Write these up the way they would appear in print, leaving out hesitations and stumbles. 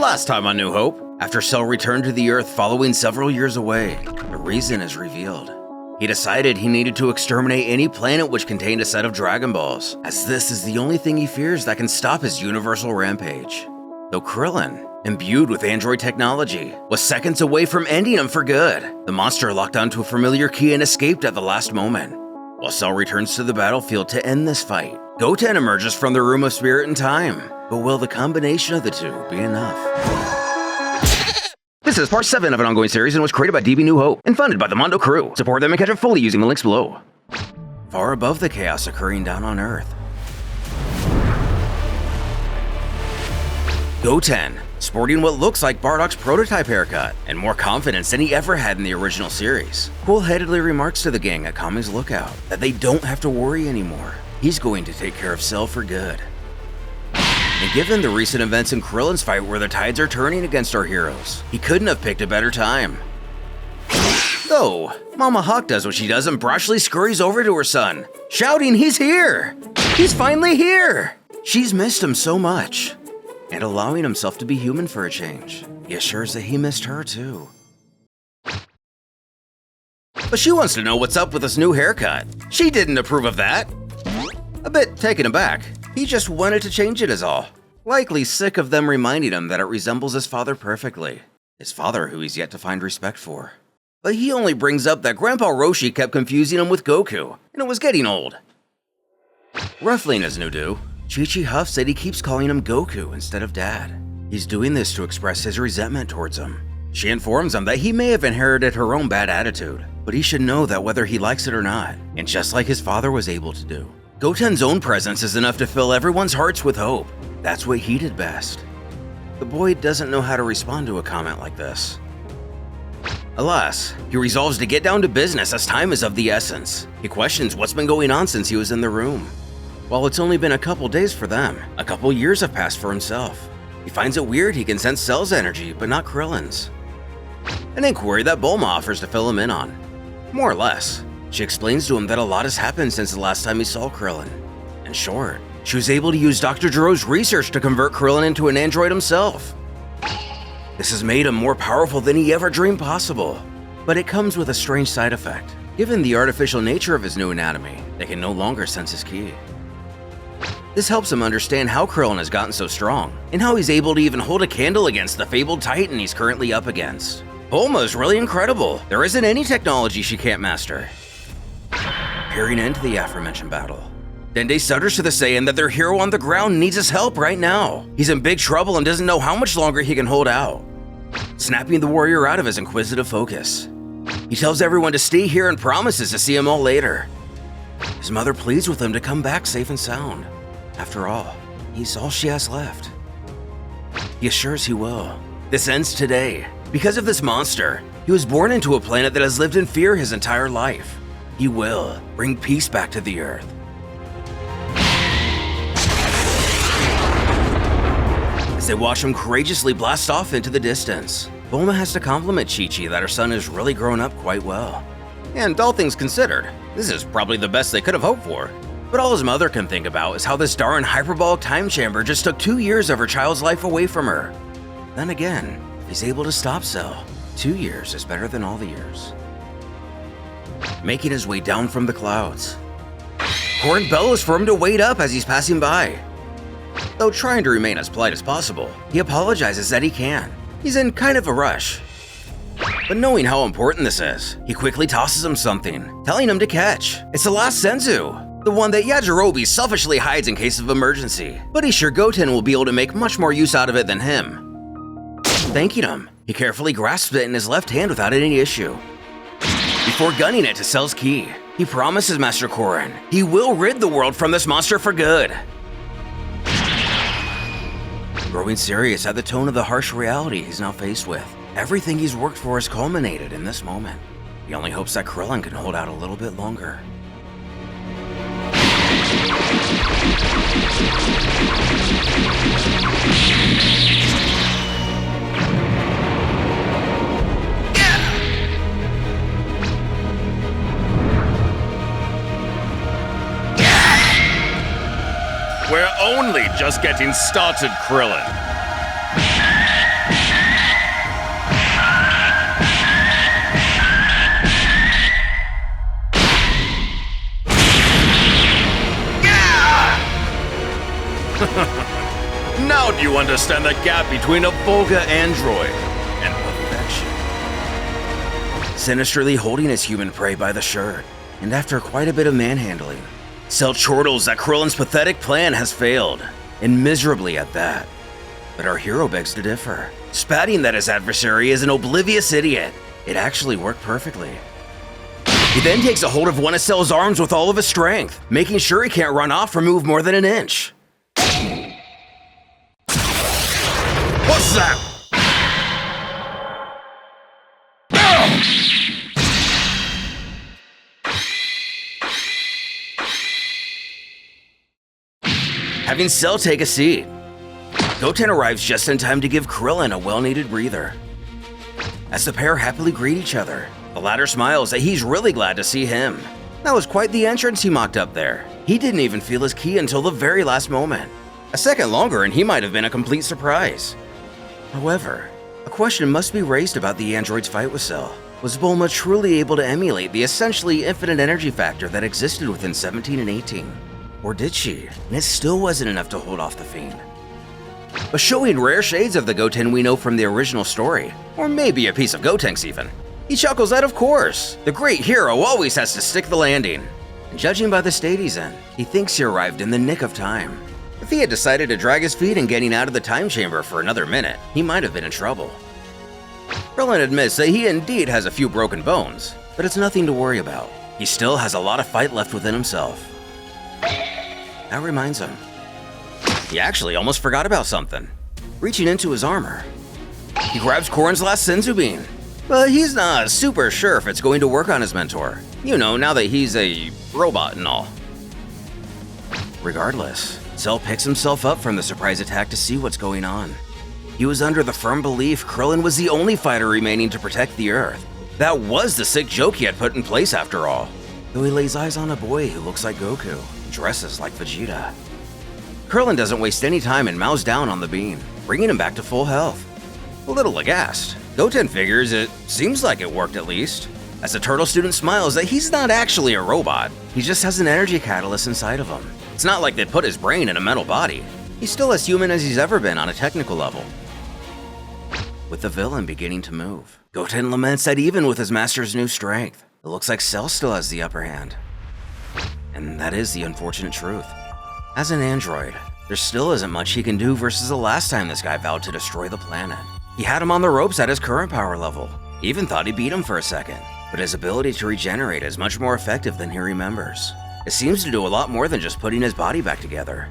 Last time on New Hope, after Cell returned to the Earth following several years away, the reason is revealed. He decided he needed to exterminate any planet which contained a set of Dragon Balls, as this is the only thing he fears that can stop his universal rampage. Though Krillin, imbued with android technology, was seconds away from ending him for good, the monster locked onto a familiar key and escaped at the last moment. While Cell returns to the battlefield to end this fight, Goten emerges from the Room of Spirit and Time. But will the combination of the two be enough? This is part 7 of an ongoing series and was created by DB New Hope and funded by the Mondo crew. Support them and catch it fully using the links below. Far above the chaos occurring down on Earth, Goten, sporting what looks like Bardock's prototype haircut and more confidence than he ever had in the original series, cool-headedly remarks to the gang at Kami's Lookout that they don't have to worry anymore. He's going to take care of Cell for good. And given the recent events in Krillin's fight where the tides are turning against our heroes, he couldn't have picked a better time. Though, Mama Hawk does what she does and brashly scurries over to her son, shouting he's here! He's finally here! She's missed him so much. And allowing himself to be human for a change, he assures that he missed her too. But she wants to know what's up with this new haircut. She didn't approve of that. A bit taken aback, he just wanted to change it is all. Likely sick of them reminding him that it resembles his father perfectly. His father who he's yet to find respect for. But he only brings up that Grandpa Roshi kept confusing him with Goku, and it was getting old. Ruffling his new do, Chi-Chi huffs that he keeps calling him Goku instead of Dad. He's doing this to express his resentment towards him. She informs him that he may have inherited her own bad attitude, but he should know that whether he likes it or not, and just like his father was able to do, Goten's own presence is enough to fill everyone's hearts with hope. That's what he did best. The boy doesn't know how to respond to a comment like this. Alas, he resolves to get down to business as time is of the essence. He questions what's been going on since he was in the room. While it's only been a couple days for them, a couple years have passed for himself. He finds it weird he can sense Cell's energy, but not Krillin's. An inquiry that Bulma offers to fill him in on. More or less. She explains to him that a lot has happened since the last time he saw Krillin. In short, she was able to use Dr. Gero's research to convert Krillin into an android himself. This has made him more powerful than he ever dreamed possible. But it comes with a strange side effect. Given the artificial nature of his new anatomy, they can no longer sense his ki. This helps him understand how Krillin has gotten so strong, and how he's able to even hold a candle against the fabled Titan he's currently up against. Bulma's really incredible. There isn't any technology she can't master. Peering into the aforementioned battle, Dende stutters to the Saiyan that their hero on the ground needs his help right now. He's in big trouble and doesn't know how much longer he can hold out. Snapping the warrior out of his inquisitive focus, he tells everyone to stay here and promises to see him all later. His mother pleads with him to come back safe and sound. After all, he's all she has left. He assures he will. This ends today. Because of this monster, he was born into a planet that has lived in fear his entire life. He will bring peace back to the Earth. As they watch him courageously blast off into the distance, Bulma has to compliment Chi-Chi that her son has really grown up quite well. And all things considered, this is probably the best they could have hoped for. But all his mother can think about is how this darn hyperbolic time chamber just took 2 years of her child's life away from her. Then again, if he's able to stop Cell, 2 years is better than all the years. Making his way down from the clouds, Korin bellows for him to wait up as he's passing by. Though trying to remain as polite as possible, he apologizes that he can. He's in kind of a rush. But knowing how important this is, he quickly tosses him something, telling him to catch. It's the last Senzu, the one that Yajirobe selfishly hides in case of emergency, but he's sure Goten will be able to make much more use out of it than him. Thanking him, he carefully grasps it in his left hand without any issue. Before gunning it to Cell's ki, he promises Master Korin he will rid the world from this monster for good. Growing serious at the tone of the harsh reality he's now faced with, everything he's worked for has culminated in this moment. He only hopes that Krillin can hold out a little bit longer. We're only just getting started, Krillin. one to stand the gap between a Volga android and perfection. Sinisterly holding his human prey by the shirt, and after quite a bit of manhandling, Cell chortles that Krillin's pathetic plan has failed, and miserably at that. But our hero begs to differ, spatting that his adversary is an oblivious idiot. It actually worked perfectly. He then takes a hold of one of Cell's arms with all of his strength, making sure he can't run off or move more than an inch. What's that? Having Cell take a seat, Goten arrives just in time to give Krillin a well-needed breather. As the pair happily greet each other, the latter smiles that he's really glad to see him. That was quite the entrance he mocked up there. He didn't even feel his ki until the very last moment. A second longer and he might have been a complete surprise. However, a question must be raised about the android's fight with Cell. Was Bulma truly able to emulate the essentially infinite energy factor that existed within 17 and 18? Or did she, and it still wasn't enough to hold off the Fiend? But showing rare shades of the Goten we know from the original story, or maybe a piece of Gotenks even, he chuckles that of course, the great hero always has to stick the landing. And judging by the state he's in, he thinks he arrived in the nick of time. If he had decided to drag his feet in getting out of the time chamber for another minute, he might have been in trouble. Krillin admits that he indeed has a few broken bones, but it's nothing to worry about. He still has a lot of fight left within himself. That reminds him. He actually almost forgot about something. Reaching into his armor, he grabs Korin's last Senzu Bean, but he's not super sure if it's going to work on his mentor. You know, now that he's a robot and all. Regardless, Cell picks himself up from the surprise attack to see what's going on. He was under the firm belief Krillin was the only fighter remaining to protect the Earth. That was the sick joke he had put in place after all. Though he lays eyes on a boy who looks like Goku, dresses like Vegeta. Krillin doesn't waste any time and mows down on the bean, bringing him back to full health. A little aghast, Goten figures it seems like it worked at least, as the turtle student smiles that he's not actually a robot, he just has an energy catalyst inside of him. It's not like they put his brain in a metal body. He's still as human as he's ever been on a technical level. With the villain beginning to move, Goten laments that even with his master's new strength, it looks like Cell still has the upper hand. And that is the unfortunate truth. As an android, there still isn't much he can do versus the last time this guy vowed to destroy the planet. He had him on the ropes at his current power level. He even thought he beat him for a second, but his ability to regenerate is much more effective than he remembers. It seems to do a lot more than just putting his body back together.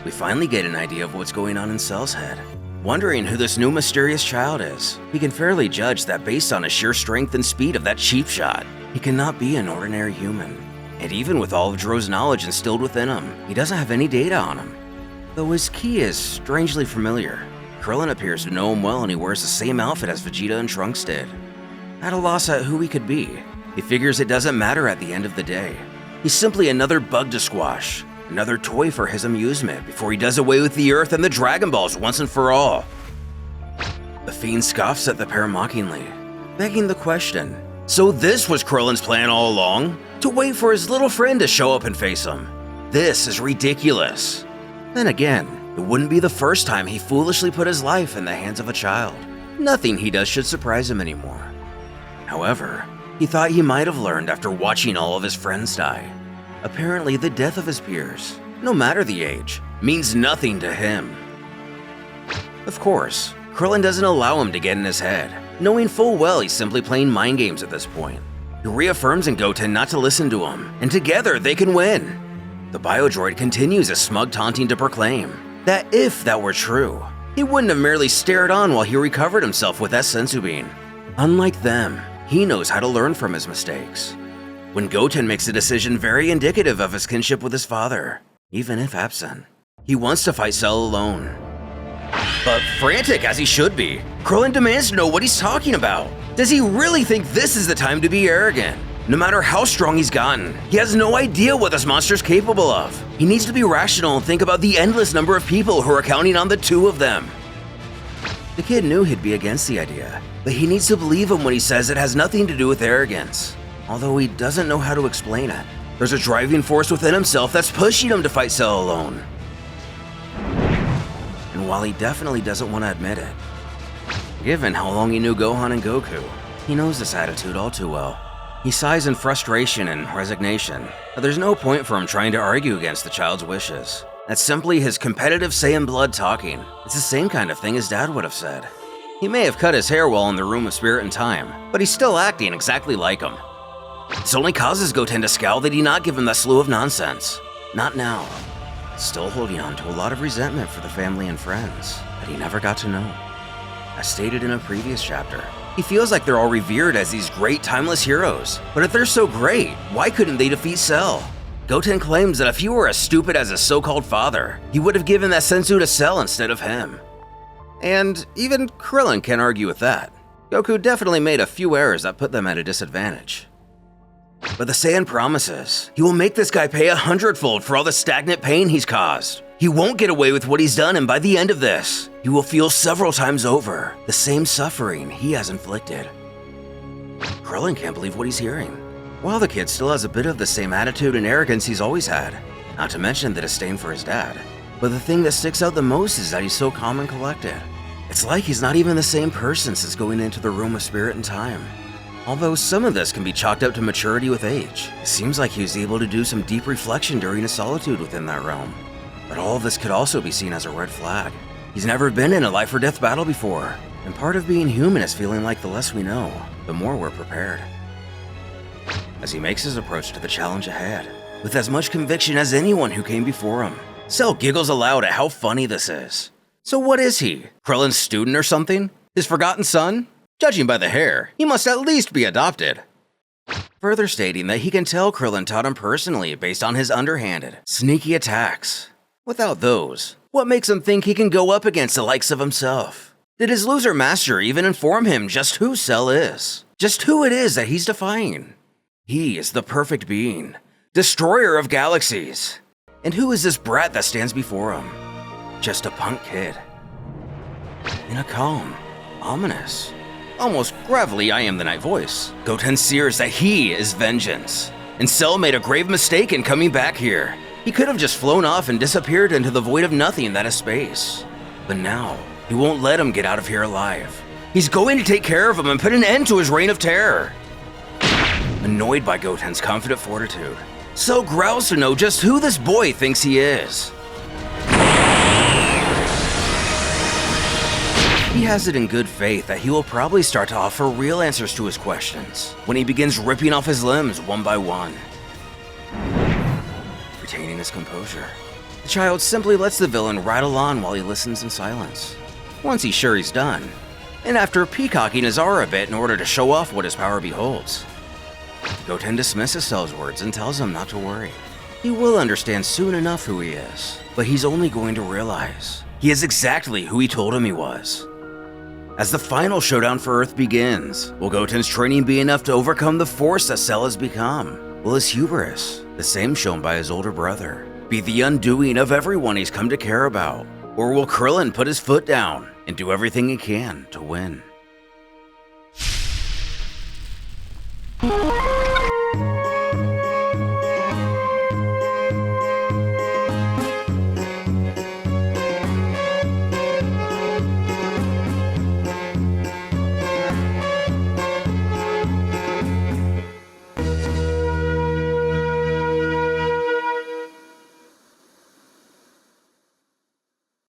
We finally get an idea of what's going on in Cell's head. Wondering who this new mysterious child is, we can fairly judge that based on the sheer strength and speed of that cheap shot, he cannot be an ordinary human. And even with all of Dro's knowledge instilled within him, he doesn't have any data on him. Though his ki is strangely familiar, Krillin appears to know him well and he wears the same outfit as Vegeta and Trunks did. At a loss at who he could be, he figures it doesn't matter at the end of the day. He's simply another bug to squash, another toy for his amusement before he does away with the Earth and the Dragon Balls once and for all. The Fiend scoffs at the pair mockingly, begging the question, so this was Krillin's plan all along? To wait for his little friend to show up and face him? This is ridiculous. Then again, it wouldn't be the first time he foolishly put his life in the hands of a child. Nothing he does should surprise him anymore. However, he thought he might have learned after watching all of his friends die. Apparently, the death of his peers, no matter the age, means nothing to him. Of course, Krillin doesn't allow him to get in his head, knowing full well he's simply playing mind games at this point. He reaffirms in Goten not to listen to him, and together they can win. The biodroid continues his smug taunting to proclaim that if that were true, he wouldn't have merely stared on while he recovered himself with that Senzu Bean. Unlike them, he knows how to learn from his mistakes. When Goten makes a decision very indicative of his kinship with his father, even if absent, he wants to fight Cell alone. But frantic as he should be, Krillin demands to know what he's talking about. Does he really think this is the time to be arrogant? No matter how strong he's gotten, he has no idea what this monster's capable of. He needs to be rational and think about the endless number of people who are counting on the two of them. The kid knew he'd be against the idea, but he needs to believe him when he says it has nothing to do with arrogance. Although he doesn't know how to explain it, there's a driving force within himself that's pushing him to fight Cell alone. And while he definitely doesn't want to admit it. Given how long he knew Gohan and Goku, he knows this attitude all too well. He sighs in frustration and resignation, but there's no point for him trying to argue against the child's wishes. That's simply his competitive Saiyan blood talking. It's the same kind of thing his dad would have said. He may have cut his hair while in the Room of Spirit and Time, but he's still acting exactly like him. This only causes Goten to scowl that he not give him that slew of nonsense. Not now. Still holding on to a lot of resentment for the family and friends that he never got to know. As stated in a previous chapter, he feels like they're all revered as these great timeless heroes. But if they're so great, why couldn't they defeat Cell? Goten claims that if he were as stupid as his so-called father, he would have given that senzu to Cell instead of him. And even Krillin can't argue with that. Goku definitely made a few errors that put them at a disadvantage. But the Saiyan promises he will make this guy pay 100-fold for all the stagnant pain he's caused. He won't get away with what he's done, and by the end of this, he will feel several times over the same suffering he has inflicted. Krillin can't believe what he's hearing. While the kid still has a bit of the same attitude and arrogance he's always had, not to mention the disdain for his dad. But the thing that sticks out the most is that he's so calm and collected. It's like he's not even the same person since going into the Room of Spirit and Time. Although some of this can be chalked up to maturity with age, it seems like he was able to do some deep reflection during his solitude within that realm. But all of this could also be seen as a red flag. He's never been in a life or death battle before, and part of being human is feeling like the less we know, the more we're prepared. As he makes his approach to the challenge ahead, with as much conviction as anyone who came before him, Cell giggles aloud at how funny this is. So what is he? Krillin's student or something? His forgotten son? Judging by the hair, he must at least be adopted. Further stating that he can tell Krillin taught him personally based on his underhanded, sneaky attacks. Without those, what makes him think he can go up against the likes of himself? Did his loser master even inform him just who Cell is? Just who it is that he's defying? He is the perfect being, destroyer of galaxies. And who is this brat that stands before him? Just a punk kid. In a calm, ominous, almost gravelly I am the night voice, Goten sears that he is vengeance. And Cell made a grave mistake in coming back here. He could have just flown off and disappeared into the void of nothing that is space. But now, he won't let him get out of here alive. He's going to take care of him and put an end to his reign of terror. Annoyed by Goten's confident fortitude, Cell growls to know just who this boy thinks he is. He has it in good faith that he will probably start to offer real answers to his questions when he begins ripping off his limbs one by one. Retaining his composure, the child simply lets the villain rattle on while he listens in silence. Once he's sure he's done, and after peacocking his aura a bit in order to show off what his power beholds, Goten dismisses Cell's words and tells him not to worry. He will understand soon enough who he is, but he's only going to realize he is exactly who he told him he was. As the final showdown for Earth begins, will Goten's training be enough to overcome the force that Cell has become? Will his hubris, the same shown by his older brother, be the undoing of everyone he's come to care about? Or will Krillin put his foot down and do everything he can to win?